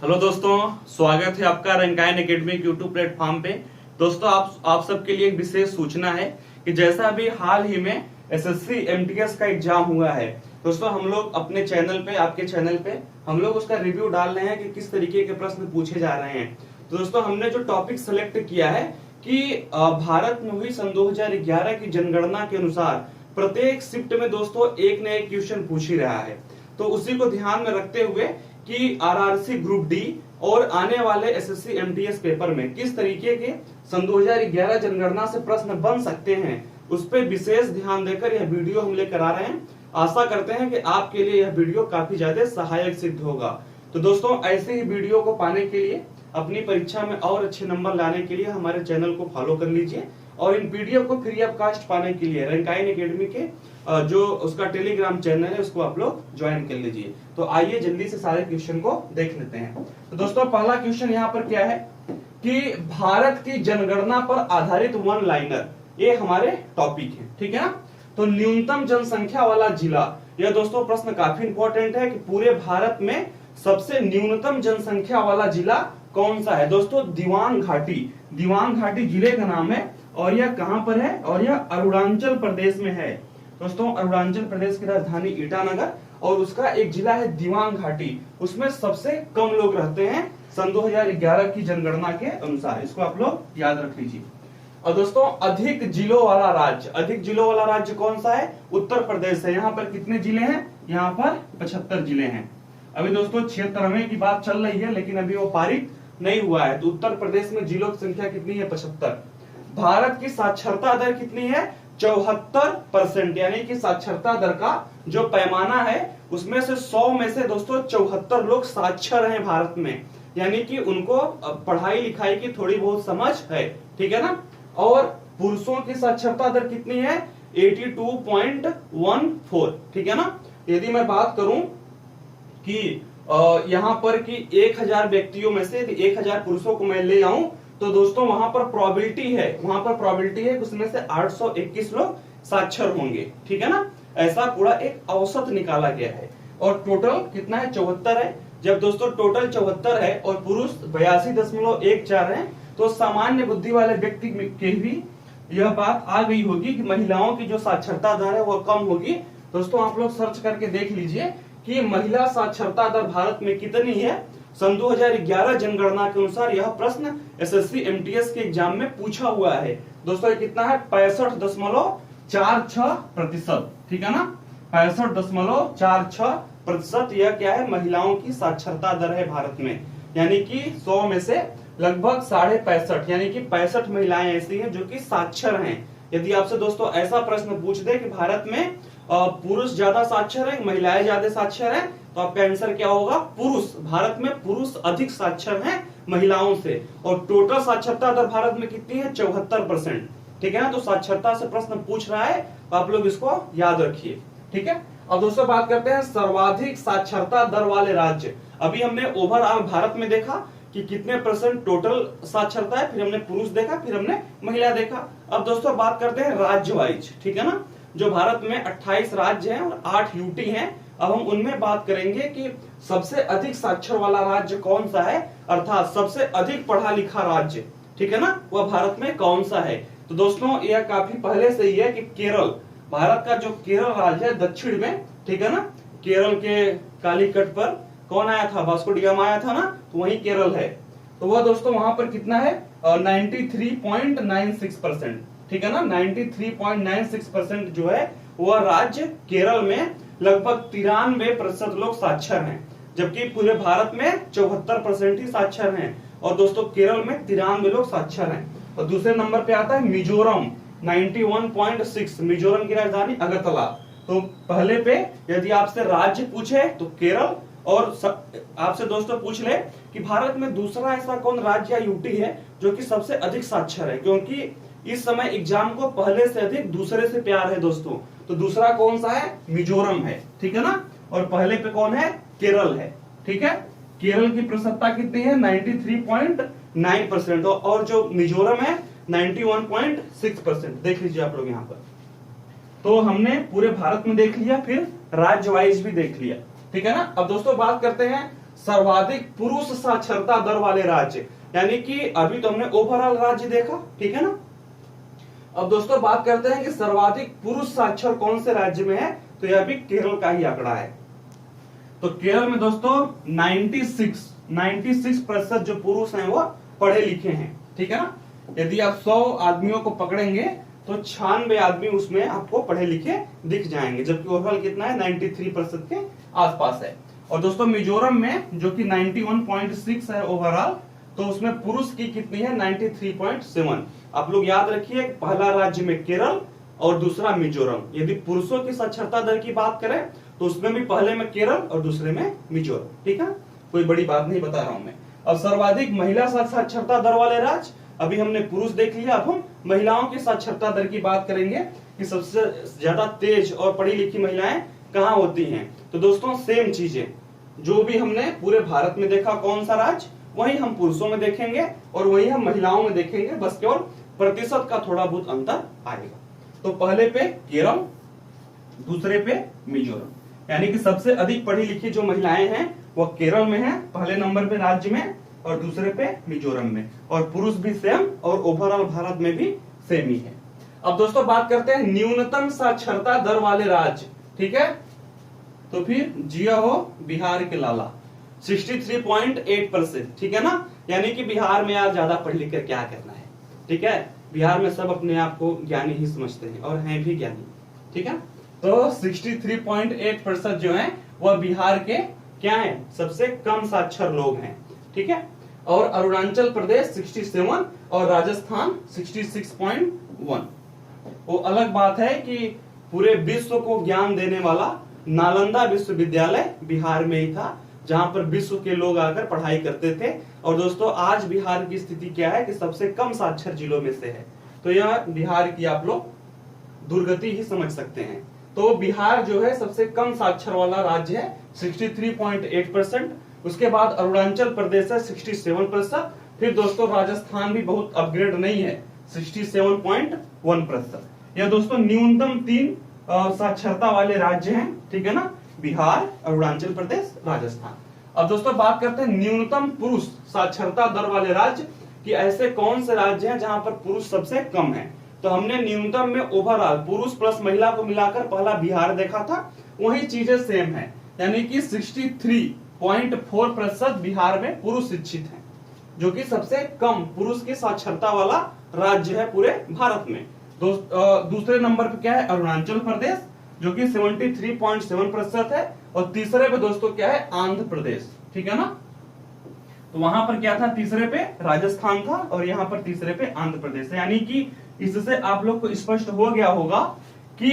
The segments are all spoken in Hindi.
हेलो दोस्तों, स्वागत है आपका रंकायन एकेडमिक यूट्यूब प्लेटफॉर्म पे। दोस्तों आप सबके लिए एक विशेष सूचना है कि जैसा अभी हाल ही में एसएससी एमटीएस का एग्जाम हुआ है, दोस्तों हम लोग अपने चैनल पे, आपके चैनल पे हम लोग उसका रिव्यू डाल रहे हैं कि किस तरीके के प्रश्न पूछे जा रहे हैं। तो दोस्तों हमने जो टॉपिक सेलेक्ट किया है कि भारत में हुई सन 2011 की जनगणना के अनुसार प्रत्येक शिफ्ट में दोस्तों एक न एक क्वेश्चन पूछ ही रहा है। तो उसी को ध्यान में रखते हुए कि आरआरसी ग्रुप डी और आने वाले एसएससी एमटीएस पेपर में किस तरीके के सन 2011 जनगणना से प्रश्न बन सकते हैं, उस पर विशेष ध्यान देकर यह वीडियो हम लेकर आ रहे हैं। आशा करते हैं कि आपके लिए यह वीडियो काफी ज्यादा सहायक सिद्ध होगा। तो दोस्तों ऐसे ही वीडियो को पाने के लिए, अपनी परीक्षा में और अच्छे नंबर लाने के लिए हमारे चैनल को फॉलो कर लीजिए और इन पीडीएफ को फ्री ऑफ कास्ट पाने के लिए रंकायन एकेडमी के जो उसका टेलीग्राम चैनल है उसको आप लोग ज्वाइन कर लीजिए। तो आइए जल्दी से सारे क्वेश्चन को देख लेते हैं। तो दोस्तों पहला क्वेश्चन यहाँ पर क्या है कि भारत की जनगणना पर आधारित वन लाइनर, ये हमारे टॉपिक है, ठीक है ना। तो न्यूनतम जनसंख्या वाला जिला, यह दोस्तों प्रश्न काफी इंपॉर्टेंट है कि पूरे भारत में सबसे न्यूनतम जनसंख्या वाला जिला कौन सा है। दोस्तों दिवांग घाटी जिले का नाम है और यह कहां पर है, और यह अरुणाचल प्रदेश में है। दोस्तों अरुणाचल प्रदेश की राजधानी ईटानगर और उसका एक जिला है दिवांग घाटी, उसमें सबसे कम लोग रहते हैं सन 2011 की जनगणना के अनुसार। इसको आप लोग याद रख लीजिए। और दोस्तों अधिक जिलों वाला राज्य कौन सा है, उत्तर प्रदेश है। यहाँ पर कितने जिले हैं, यहाँ पर 75 जिले हैं। अभी दोस्तों 76वें की बात चल रही है लेकिन अभी वो पारित नहीं हुआ है। तो उत्तर प्रदेश में जिलों की संख्या कितनी है, 75। भारत की साक्षरता दर कितनी है, 74%। यानी कि साक्षरता दर का जो पैमाना है उसमें से 100 में से दोस्तों 74 लोग साक्षर हैं भारत में, यानी कि उनको पढ़ाई लिखाई की थोड़ी बहुत समझ है, ठीक है ना। और पुरुषों की साक्षरता दर कितनी है, 82.14, ठीक है ना। यदि मैं बात करूं कि यहाँ पर कि 1000 व्यक्तियों में से 1000 पुरुषों को मैं ले आऊं तो दोस्तों वहां पर प्रोबेबिलिटी है कि उसमें से 821 लोग साक्षर होंगे, ठीक है ना। ऐसा पूरा एक औसत निकाला गया है और टोटल कितना है, 74 है। जब दोस्तों टोटल 74 है और पुरुष 82.14 है तो सामान्य बुद्धि वाले व्यक्ति के भी यह बात आ गई होगी कि महिलाओं की जो साक्षरता दर है वो कम होगी। दोस्तों आप लोग सर्च करके देख लीजिए कि महिला साक्षरता दर भारत में कितनी है। सन 2011 जनगणना के अनुसार यह प्रश्न एसएससी एमटीएस के एग्जाम में पूछा हुआ है। दोस्तों ये कितना है, 65.46%, ठीक है ना। 65.46% यह क्या है, महिलाओं की साक्षरता दर है भारत में। यानी कि 100 में से लगभग 65.5 यानी कि 65 महिलाएं ऐसी हैं जो कि साक्षर हैं। यदि आपसे दोस्तों ऐसा प्रश्न पूछ दे कि भारत में पुरुष ज्यादा साक्षर है, महिलाएं ज्यादा साक्षर हैं, तो आपका आंसर क्या होगा, पुरुष। भारत में पुरुष अधिक साक्षर हैं महिलाओं से। और टोटल साक्षरता दर भारत में कितनी है, 74%, ठीक है ना। तो साक्षरता से प्रश्न पूछ रहा है तो आप लोग इसको याद रखिए, ठीक है। अब दोस्तों बात करते हैं सर्वाधिक साक्षरता दर वाले राज्य। अभी हमने ओवरऑल भारत में देखा कि कितने % टोटल साक्षरता है, फिर हमने पुरुष देखा, फिर हमने महिला देखा। अब दोस्तों बात करते हैं राज्य वाइज, ठीक है ना। जो भारत में 28 राज्य हैं और 8 यूटी हैं। अब हम उनमें बात करेंगे कि सबसे अधिक साक्षर वाला राज्य कौन सा है, अर्थात सबसे अधिक पढ़ा लिखा राज्य, ठीक है ना, वह भारत में कौन सा है। तो दोस्तों यह काफी पहले से ही है कि केरल, भारत का जो केरल राज्य है दक्षिण में, ठीक है ना। केरल के कालीकट पर कौन आया था, वास्को डी गामा आया था ना, तो वही केरल है। तो वह दोस्तों वहां पर कितना है, 93.96%, ठीक है ना। 93.96% जो है वह राज्य केरल में लगभग 93% लोग साक्षर हैं, जबकि पूरे भारत में 74% ही साक्षर हैं। और दोस्तों केरल में 93 लोग साक्षर हैं। और दूसरे नंबर पे आता है मिजोरम, 91.6, मिजोरम की राजधानी अगरतला। तो पहले पे यदि आपसे राज्य पूछे तो केरल, और आपसे दोस्तों पूछ ले कि भारत में दूसरा ऐसा कौन राज्य या यूटी है जो कि सबसे अधिक साक्षर है, क्योंकि इस समय एग्जाम को पहले से अधिक दूसरे से प्यार है दोस्तों। तो दूसरा कौन सा है, मिजोरम है, ठीक है ना। और पहले पे कौन है, केरल है, ठीक है। केरल की प्रतिशतता कितनी है, 93.9%, और जो मिजोरम है 91.6%। देख लीजिए आप लोग यहाँ पर। तो हमने पूरे भारत में देख लिया, फिर राज्य वाइज भी देख लिया, ठीक है ना। अब दोस्तों बात करते हैं सर्वाधिक पुरुष साक्षरता दर वाले राज्य, यानी कि अभी तो हमने ओवरऑल राज्य देखा, ठीक है ना। अब दोस्तों बात करते हैं कि सर्वाधिक पुरुष साक्षर कौन से राज्य में है, तो यह भी केरल का ही आंकड़ा है। तो केरल में दोस्तों 96% जो पुरुष हैं वो पढ़े लिखे हैं, ठीक है ना। यदि आप 100 आदमियों को पकड़ेंगे तो 96 आदमी उसमें आपको पढ़े लिखे दिख जाएंगे, जबकि ओवरऑल कितना है 93% के आसपास है। और दोस्तों मिजोरम में जो कि 91.6 है ओवरऑल, तो उसमें पुरुष की कितनी है 93.7। आप लोग याद रखिए, पहला राज्य में केरल और दूसरा मिजोरम। यदि पुरुषों की साक्षरता दर की बात करें तो उसमें भी पहले में केरल और दूसरे में मिजोरम, ठीक है, कोई बड़ी बात नहीं बता रहा हूं मैं। अब सर्वाधिक महिला साक्षरता दर वाले राज्य, अभी हमने पुरुष देख लिया, अब हम महिलाओं की साक्षरता दर की बात करेंगे कि सबसे ज्यादा तेज और पढ़ी लिखी महिलाएं कहां होती हैं। तो दोस्तों सेम चीजें जो भी हमने पूरे भारत में देखा कौन सा राज्य, वही हम पुरुषों में देखेंगे और वही हम महिलाओं में देखेंगे, बस केवल प्रतिशत का थोड़ा बहुत अंतर आएगा। तो पहले पे केरल, दूसरे पे मिजोरम, यानी कि सबसे अधिक पढ़ी लिखी जो महिलाएं हैं वो केरल में है, पहले नंबर पे राज्य में, और दूसरे पे मिजोरम में। और पुरुष भी सेम और ओवरऑल भारत में भी सेम ही है। अब दोस्तों बात करते हैं न्यूनतम साक्षरता दर वाले राज्य, ठीक है। तो फिर जिया हो बिहार के लाला 63.8%, ठीक है ना। यानी कि बिहार में यार ज्यादा पढ़ लिख कर क्या करना है, ठीक है। बिहार में सब अपने आप को ज्ञानी ही समझते हैं और हैं भी ज्ञानी, ठीक है। तो 63.8% जो है वह बिहार के क्या है, सबसे कम साक्षर लोग हैं, ठीक है। और अरुणाचल प्रदेश 67 और राजस्थान 66.1। वो अलग बात है कि पूरे विश्व को ज्ञान देने वाला नालंदा विश्वविद्यालय बिहार में ही था, जहां पर विश्व के लोग आकर पढ़ाई करते थे। और दोस्तों आज बिहार की स्थिति क्या है कि सबसे कम साक्षर जिलों में से है। तो यह बिहार की आप लोग दुर्गति ही समझ सकते हैं। तो बिहार जो है सबसे कम साक्षर वाला राज्य है 63.8%। उसके बाद अरुणाचल प्रदेश है 67%। फिर दोस्तों राजस्थान भी बहुत अपग्रेड नहीं है 67.1%। यह दोस्तों न्यूनतम 3 साक्षरता वाले राज्य हैं, ठीक है ना, बिहार, अरुणाचल प्रदेश, राजस्थान। अब दोस्तों बात करते हैं न्यूनतम पुरुष साक्षरता दर वाले राज्य कि ऐसे कौन से राज्य हैं जहां पर पुरुष सबसे कम है। तो हमने न्यूनतम में ओवरऑल पुरुष प्लस महिला को मिलाकर पहला बिहार देखा था, वही चीजें सेम है, यानी कि 63.4% बिहार में पुरुष शिक्षित हैं, जो कि सबसे कम पुरुष की साक्षरता वाला राज्य है पूरे भारत में। दूसरे नंबर पे क्या है अरुणाचल प्रदेश, जो कि 73.7% है। और तीसरे पे दोस्तों क्या है आंध्र प्रदेश, ठीक है ना। तो वहां पर क्या था, तीसरे पे राजस्थान था और यहाँ पर तीसरे पे आंध्र प्रदेश है। यानी कि इससे आप लोग को स्पष्ट हो गया होगा कि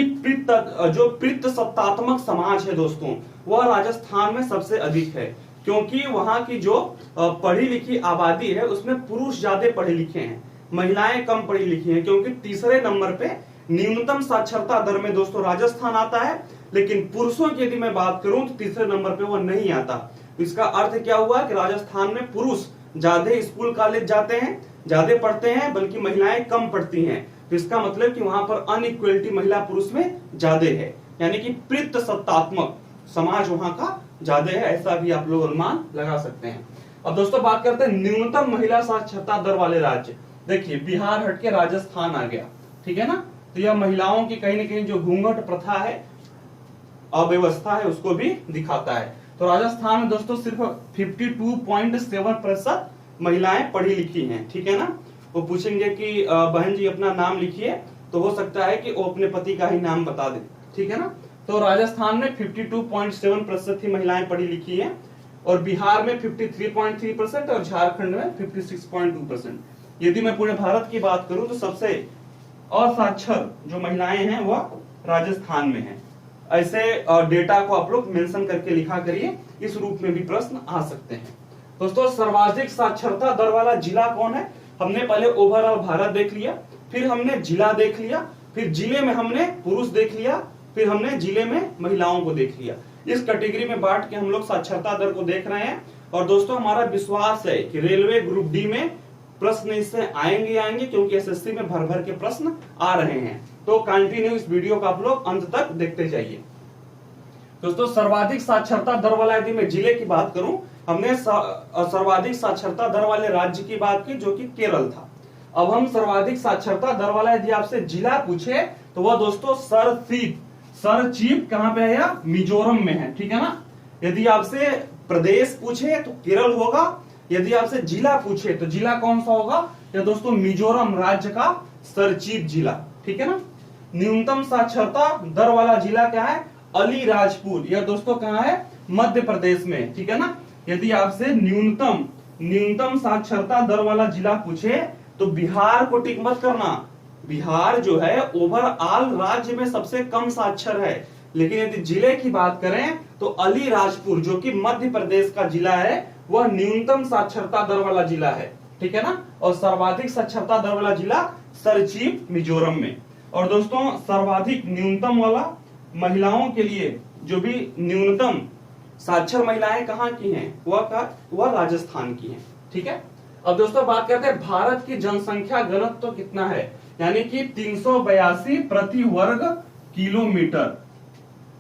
जो पितृसत्तात्मक समाज है दोस्तों, वह राजस्थान में सबसे अधिक है, क्योंकि वहां की जो पढ़ी लिखी आबादी है उसमें पुरुष ज्यादा पढ़े लिखे हैं, महिलाएं कम पढ़ी लिखी हैं। क्योंकि तीसरे नंबर पे न्यूनतम साक्षरता दर में दोस्तों राजस्थान आता है, लेकिन पुरुषों की यदि मैं बात करूं तो तीसरे नंबर पे वो नहीं आता। तो इसका अर्थ क्या हुआ कि राजस्थान में पुरुष ज्यादा स्कूल कॉलेज जाते हैं, ज्यादा पढ़ते हैं, बल्कि महिलाएं कम पढ़ती हैं। तो इसका मतलब कि वहां पर अनइक्वलिटी महिला पुरुष में ज्यादा है, यानी कि पितृसत्तात्मक समाज वहां का ज्यादा है, ऐसा भी आप लोग अनुमान लगा सकते हैं। अब दोस्तों बात करते हैं न्यूनतम महिला साक्षरता दर वाले राज्य। देखिए बिहार हटके राजस्थान आ गया, ठीक है ना। तो यह महिलाओं की कहीं ना कहीं जो घूंघट प्रथा है, अव्यवस्था है, उसको भी दिखाता है। तो राजस्थान में दोस्तों सिर्फ 52.7% महिलाएं पढ़ी लिखी हैं, ठीक है ना। वो पूछेंगे कि बहन जी अपना नाम लिखिए, तो हो सकता है कि वो अपने पति का ही नाम बता दे, ठीक है ना। तो राजस्थान में 52.7% ही महिलाएं पढ़ी लिखी हैं, और बिहार में 53.3% और झारखंड में 56.2%। यदि मैं पूरे भारत की बात करूं तो सबसे असाक्षर जो महिलाएं हैं वह राजस्थान में है। ऐसे डेटा को आप लोग मेंशन करके लिखा करिए, इस रूप में भी प्रश्न आ सकते हैं। दोस्तों सर्वाधिक साक्षरता दर वाला जिला कौन है, हमने पहले ओवरऑल भारत देख लिया, फिर हमने जिला देख लिया, फिर जिले में हमने पुरुष देख लिया, फिर हमने जिले में महिलाओं को देख लिया। इस कैटेगरी में बांट के हम लोग साक्षरता दर को देख रहे हैं। और दोस्तों हमारा विश्वास है कि रेलवे ग्रुप डी में प्रश्न इससे आएंगे, क्योंकि एसएससी में भर भर के प्रश्न आ रहे हैं। तो कंटिन्यू इस वीडियो को आप लोग अंत तक देखते जाइए। दोस्तों सर्वाधिक साक्षरता दर वाला यदि मैं जिले की बात करूं, हमने सर्वाधिक साक्षरता दर वाले राज्य की बात की जो कि केरल था। अब हम सर्वाधिक साक्षरता दर वाला यदि आपसे जिला पूछे तो वह दोस्तों सर चीफ कहां पे है? मिजोरम में है, ठीक है ना। यदि आपसे प्रदेश पूछे तो केरल होगा, यदि आपसे जिला पूछे तो जिला कौन सा होगा? या दोस्तों मिजोरम राज्य का सरचीप जिला, ठीक है ना। न्यूनतम साक्षरता दर वाला जिला क्या है? अलीराजपुर। यह दोस्तों कहां है? मध्य प्रदेश में, ठीक है ना। यदि आपसे न्यूनतम साक्षरता दर वाला जिला पूछे तो बिहार को टिक मत करना। बिहार जो है ओवरऑल राज्य में सबसे कम साक्षर है, लेकिन यदि जिले की बात करें तो अलीराजपुर जो कि मध्य प्रदेश का जिला है वह न्यूनतम साक्षरता दर वाला जिला है, ठीक है ना। और सर्वाधिक साक्षरता दर वाला जिला सरचीप मिजोरम में। और दोस्तों सर्वाधिक न्यूनतम वाला महिलाओं के लिए जो भी न्यूनतम साक्षर महिलाएं कहां की हैं? वह राजस्थान की हैं, ठीक है। अब दोस्तों बात करते हैं भारत की जनसंख्या घनत्व तो कितना है, यानी कि 382 प्रति वर्ग किलोमीटर।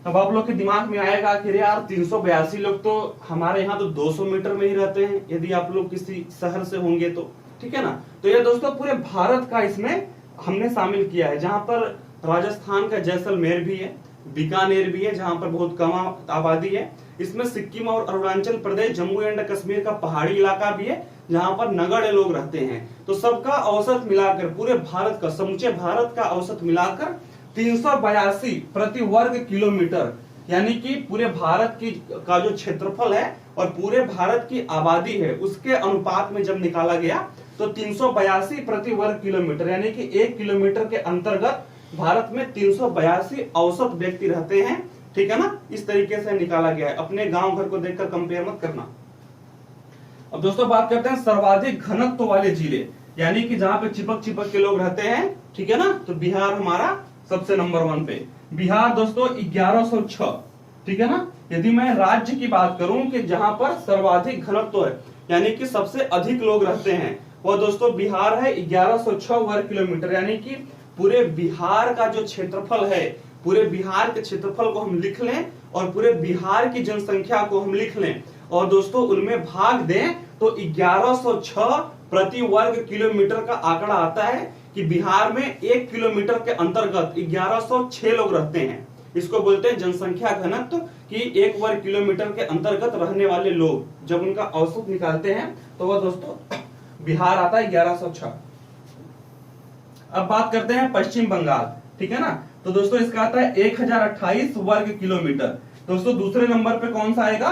अब आप लोग के दिमाग में आएगा कि यार 382 लोग तो हमारे यहाँ तो 200 मीटर में ही रहते हैं, यदि आप लोग किसी शहर से होंगे तो, ठीक है ना। तो ये दोस्तों पूरे भारत का इसमें हमने शामिल किया है, जहां पर राजस्थान का जैसलमेर भी है, बीकानेर भी है जहां पर बहुत कम आबादी है। इसमें सिक्किम और अरुणाचल प्रदेश, जम्मू एंड कश्मीर का पहाड़ी इलाका भी है जहां पर नगण्य लोग रहते हैं। तो सबका औसत मिलाकर पूरे भारत का, समूचे भारत का औसत मिलाकर 382 प्रति वर्ग किलोमीटर, यानी कि पूरे भारत की का जो क्षेत्रफल है और पूरे भारत की आबादी है उसके अनुपात में जब निकाला गया तो 382 प्रति वर्ग किलोमीटर, यानी कि 1 किलोमीटर के अंतर्गत भारत में 382 औसत व्यक्ति रहते हैं, ठीक है ना। इस तरीके से निकाला गया है, अपने गांव घर को देखकर कंपेयर मत करना। अब दोस्तों बात करते हैं सर्वाधिक घनत्व वाले जिले, यानी कि जहां पे चिपक के लोग रहते हैं, ठीक है ना। तो बिहार हमारा सबसे नंबर 1 पे। बिहार दोस्तों 1106, ठीक है ना। यदि मैं राज्य की बात करूं कि जहां पर सर्वाधिक घनत्व है, यानी कि सबसे अधिक लोग रहते हैं, वह दोस्तों बिहार है 1106 वर्ग किलोमीटर, यानी कि पूरे बिहार का जो क्षेत्रफल है, पूरे बिहार के क्षेत्रफल को हम लिख लें और पूरे बिहार की जनसंख्या को हम लिख लें और दोस्तों उनमें भाग दें तो 1106 प्रति वर्ग किलोमीटर का आंकड़ा आता है कि बिहार में 1 किलोमीटर के अंतर्गत 1106 लोग रहते हैं। इसको बोलते हैं जनसंख्या घनत्व, कि 1 वर्ग किलोमीटर के अंतर्गत रहने वाले लोग जब उनका औसत निकालते हैं तो वह दोस्तों बिहार आता है 1106। अब बात करते हैं पश्चिम बंगाल, ठीक है ना। तो दोस्तों इसका आता है 1028 वर्ग किलोमीटर। दोस्तों दूसरे नंबर पे कौन सा आएगा?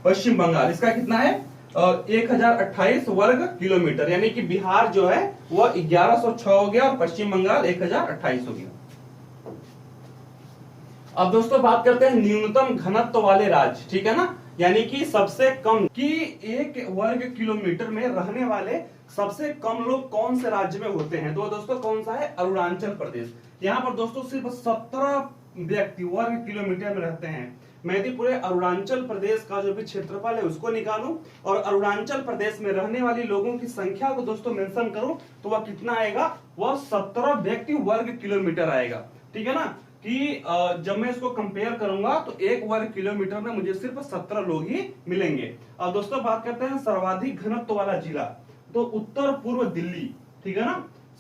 पश्चिम बंगाल। इसका कितना है? 1028 वर्ग किलोमीटर, यानी कि बिहार जो है वह 1106 हो गया और पश्चिम बंगाल 1028 हो गया। अब दोस्तों बात करते हैं न्यूनतम घनत्व वाले राज्य, ठीक है ना, यानी कि सबसे कम कि 1 वर्ग किलोमीटर में रहने वाले सबसे कम लोग कौन से राज्य में होते हैं? तो दोस्तों कौन सा है? अरुणाचल प्रदेश। यहाँ पर दोस्तों सिर्फ 17 व्यक्ति वर्ग किलोमीटर में रहते हैं। मैं यदि पूरे अरुणाचल प्रदेश का जो भी क्षेत्रफल है उसको निकालूं और अरुणाचल प्रदेश में रहने वाली लोगों की संख्या को दोस्तों मेंशन करूं तो वह कितना आएगा? वह 17 व्यक्ति वर्ग किलोमीटर आएगा, ठीक है ना। कि जब मैं इसको कंपेयर करूंगा तो 1 वर्ग किलोमीटर में मुझे सिर्फ 17 लोग ही मिलेंगे। अब दोस्तों बात करते हैं सर्वाधिक घनत्व वाला जिला, तो उत्तर पूर्व दिल्ली, ठीक है ना,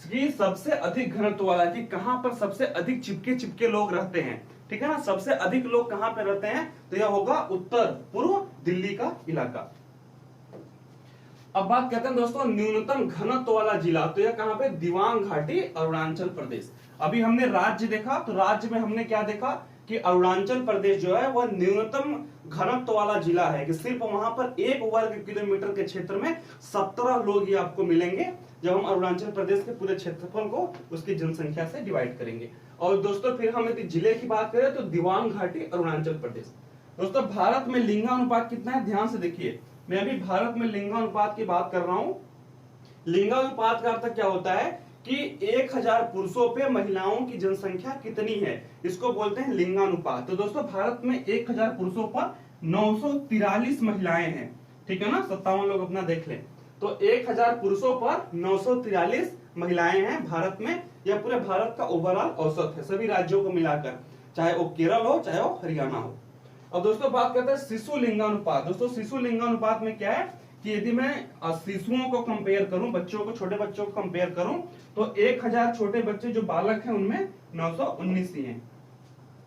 कि सबसे अधिक घनत्व वाला, कि कहां पर सबसे अधिक चिपके लोग रहते हैं, ठीक है ना। सबसे अधिक लोग कहां पे रहते हैं? तो यह होगा उत्तर पूर्व दिल्ली का इलाका। अब बात करते हैं दोस्तों न्यूनतम घनत्व वाला जिला, तो यह कहां पे? दिबांग घाटी, अरुणाचल प्रदेश। अभी हमने राज्य देखा, तो राज्य में हमने क्या देखा कि अरुणाचल प्रदेश जो है वह न्यूनतम घनत्व वाला जिला है, कि सिर्फ वहां पर 1 वर्ग किलोमीटर के क्षेत्र में 17 लोग ही आपको मिलेंगे जब हम अरुणाचल प्रदेश के पूरे क्षेत्रफल को उसकी जनसंख्या से डिवाइड करेंगे। और दोस्तों फिर हम यदि जिले की बात करें तो दिबांग घाटी, अरुणाचल प्रदेश। दोस्तों भारत में लिंगानुपात कितना है? ध्यान से देखिए, मैं अभी भारत में लिंगानुपात की बात कर रहा हूं। लिंगानुपात का अर्थ क्या होता है कि 1000 पुरुषों पे महिलाओं की जनसंख्या कितनी है, इसको बोलते हैं लिंगानुपात। तो दोस्तों भारत में 1000 पुरुषों पर 943 महिलाएं हैं, ठीक है ना। 57 लोग अपना देख लें, तो 1000 पुरुषों पर 943 महिलाएं हैं भारत में। यह पूरे भारत का ओवरऑल औसत है सभी राज्यों को मिलाकर, चाहे वो केरल हो चाहे वो हरियाणा हो। अब दोस्तों बात करते हैं शिशु लिंगानुपात। दोस्तों शिशु लिंगानुपात में क्या है कि यदि मैं शिशुओं को कंपेयर करूं, बच्चों को, छोटे बच्चों को कंपेयर करूं, तो 1000 छोटे बच्चे जो बालक हैं उनमें 919 ही हैं,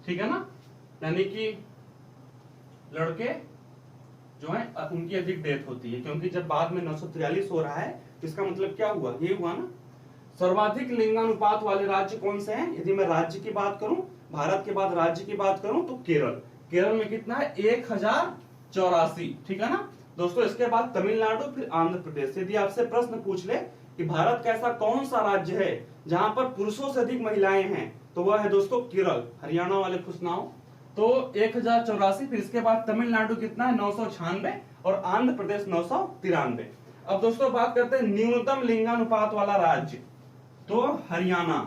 ठीक है ना। यानी कि लड़के जो है उनकी अधिक डेथ होती है, क्योंकि जब बाद में 943 हो रहा है तो इसका मतलब क्या हुआ, ये हुआ ना। सर्वाधिक लिंगानुपात वाले राज्य कौन से हैं? यदि मैं राज्य की बात करूं, भारत के बाद राज्य की बात करूं तो केरल। केरल में कितना है? 1084, ठीक है ना दोस्तों। इसके बाद तमिलनाडु, फिर आंध्र प्रदेश। यदि आपसे प्रश्न पूछ ले कि भारत का ऐसा कौन सा राज्य है जहां पर पुरुषों से अधिक महिलाएं हैं, तो वह है दोस्तों केरल। हरियाणा वाले खुश ना हो। तो 1084, फिर इसके बाद तमिलनाडु कितना है? 996, और आंध्र प्रदेश 993। अब दोस्तों बात करते हैं न्यूनतम लिंगानुपात वाला राज्य, तो हरियाणा।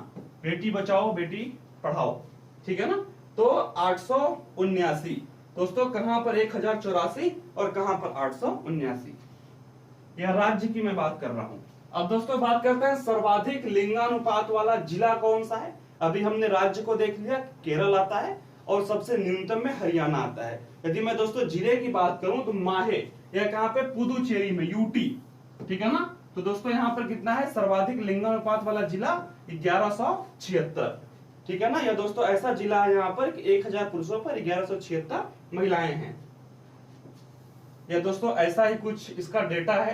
बेटी बचाओ बेटी पढ़ाओ, ठीक है ना। तो 879 दोस्तों, कहां पर 1084 और कहां पर 879, यह राज्य की मैं बात कर रहा हूं। अब दोस्तों बात करते हैं सर्वाधिक लिंगानुपात वाला जिला कौन सा है। अभी हमने राज्य को देख लिया, केरल आता है, और सबसे न्यूनतम में हरियाणा आता है। यदि मैं दोस्तों जिले की बात करूं तो माहे, यह कहां पे? पुदुचेरी में, यूटी, ठीक है ना। तो दोस्तों यहां पर कितना है सर्वाधिक लिंगानुपात वाला जिला? 1176, ठीक है ना। यह दोस्तों ऐसा जिला है यहाँ पर कि 1000 पुरुषों पर 1176 महिलाएं हैं। यह दोस्तों ऐसा ही कुछ इसका डेटा है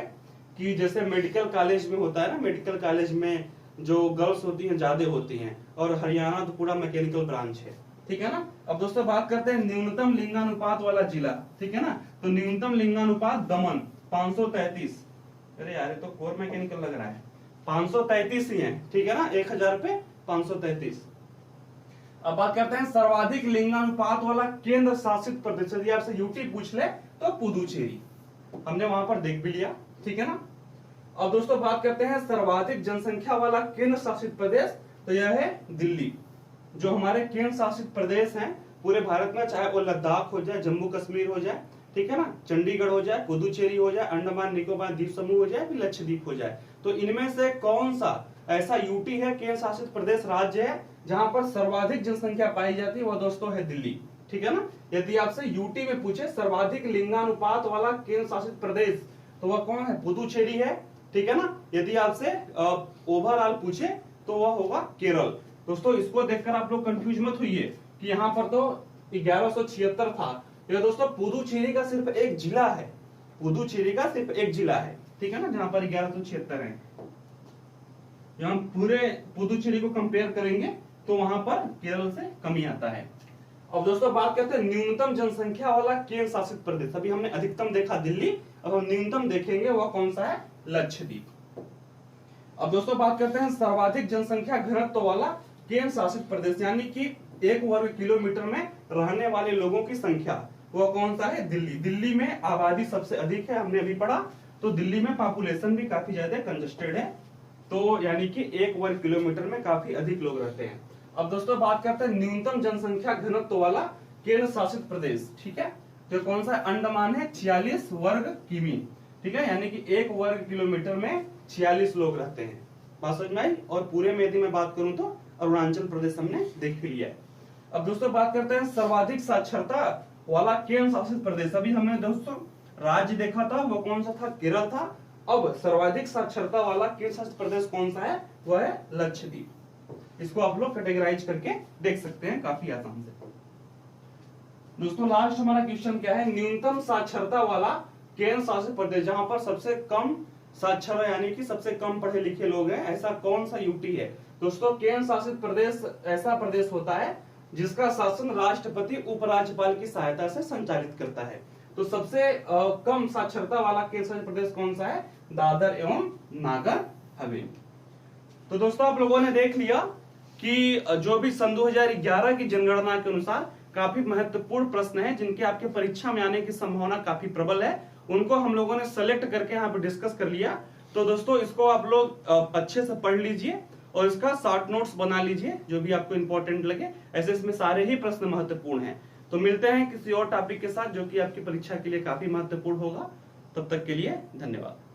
कि जैसे मेडिकल कॉलेज में होता है ना, मेडिकल कॉलेज में जो गर्ल्स होती हैं ज्यादा होती हैं, और हरियाणा तो पूरा मैकेनिकल ब्रांच है, ठीक है ना। अब दोस्तों बात करते हैं न्यूनतम लिंगानुपात वाला जिला, ठीक है ना। तो न्यूनतम लिंगानुपात दमन 533। अरे यार तो कोर मैकेनिकल लग रहा है, 533 ही है, ठीक है ना। 1000 पे 533। अब बात करते हैं सर्वाधिक लिंगानुपात वाला केंद्र शासित प्रदेश। यदि आपसे यूटी पूछ ले तो पुदुचेरी, हमने वहां पर देख भी लिया, ठीक है ना। अब दोस्तों बात करते हैं सर्वाधिक जनसंख्या वाला केंद्र शासित प्रदेश, तो यह है दिल्ली। जो हमारे केंद्र शासित प्रदेश हैं पूरे भारत में, चाहे वो लद्दाख हो जाए, जम्मू कश्मीर हो जाए, ठीक है ना, चंडीगढ़ हो जाए, पुदुचेरी हो जाए, अंडमान निकोबार द्वीप समूह हो जाए, फिर लक्षद्वीप हो जाए, तो इनमें से कौन सा ऐसा यूटी है, केंद्र शासित प्रदेश राज्य है, जहां पर सर्वाधिक जनसंख्या पाई जाती है? वह दोस्तों है दिल्ली, ठीक है ना। यदि आपसे यूटी में पूछे सर्वाधिक लिंगानुपात वाला केंद्र शासित प्रदेश, तो वह कौन है? पुदुचेरी है, ठीक है ना। यदि आपसे ओवरऑल पूछे तो वह होगा केरल। दोस्तों इसको देखकर आप लोग कंफ्यूज मत होइए कि यहाँ पर तो 1176 था। यह दोस्तों पुदुचेरी का सिर्फ एक जिला है, पुदुचेरी का सिर्फ एक जिला है, ठीक है ना, जहां पर 1176 है। हम पूरे पुदुचेरी को कंपेयर करेंगे तो वहां पर केरल से कमी आता है। अब दोस्तों बात करते हैं न्यूनतम जनसंख्या वाला केंद्र शासित प्रदेश। अभी हमने अधिकतम देखा दिल्ली, अब हम न्यूनतम देखेंगे, वह कौन सा है? लक्षद्वीप। अब दोस्तों बात करते हैं सर्वाधिक जनसंख्या घनत्व वाला केंद्र शासित प्रदेश, यानी कि 1 वर्ग किलोमीटर में रहने वाले लोगों की संख्या, वह कौन सा है? दिल्ली। दिल्ली में आबादी सबसे अधिक है, हमने अभी पढ़ा, तो दिल्ली में पॉपुलेशन भी काफी ज्यादा कंजस्टेड है, तो यानी कि 1 वर्ग किलोमीटर में काफी अधिक लोग रहते हैं। अब दोस्तों बात करते हैं न्यूनतम जनसंख्या घनत्व वाला केंद्र शासित प्रदेश, ठीक है, तो कौन सा? अंडमान है, 46 वर्ग किमी, ठीक है, यानी कि 1 वर्ग किलोमीटर में 46 लोग रहते हैं। बात समझ में आई? और पूरे में यदि मैं बात करूं तो अरुणाचल प्रदेश हमने देख लिया है। अब दोस्तों बात करते हैं सर्वाधिक साक्षरता वाला केंद्र शासित प्रदेश। अभी हमने दोस्तों राज्य देखा था, वो कौन सा था? केरल था। अब सर्वाधिक साक्षरता वाला केंद्र शासित प्रदेश कौन सा है? वह है लक्षद्वीप। इसको आप लोग कैटेगराइज करके देख सकते हैं काफी आसान से। दोस्तों लास्ट हमारा क्वेश्चन क्या है? न्यूनतम साक्षरता वाला केंद्र शासित प्रदेश, जहां पर सबसे कम साक्षर यानी कि सबसे कम पढ़े लिखे लोग हैं, ऐसा कौन सा यूटी है? दोस्तों केंद्र शासित प्रदेश ऐसा प्रदेश होता है जिसका शासन राष्ट्रपति उपराज्यपाल की सहायता से संचालित करता है। तो सबसे कम साक्षरता वाला केंद्र शासित प्रदेश कौन सा है? दादर एवं नागर हवेली। तो दोस्तों आप लोगों ने देख लिया कि जो भी सन 2011 की जनगणना के अनुसार काफी महत्वपूर्ण प्रश्न है जिनके आपके परीक्षा में आने की संभावना काफी प्रबल है, उनको हम लोगों ने सेलेक्ट करके यहाँ पे डिस्कस कर लिया। तो दोस्तों इसको आप लोग अच्छे से पढ़ लीजिए और इसका शॉर्ट नोट्स बना लीजिए जो भी आपको इंपॉर्टेंट लगे। ऐसे इसमें सारे ही प्रश्न महत्वपूर्ण हैं। तो मिलते हैं किसी और टॉपिक के साथ जो कि आपकी परीक्षा के लिए काफी महत्वपूर्ण होगा। तब तक के लिए धन्यवाद।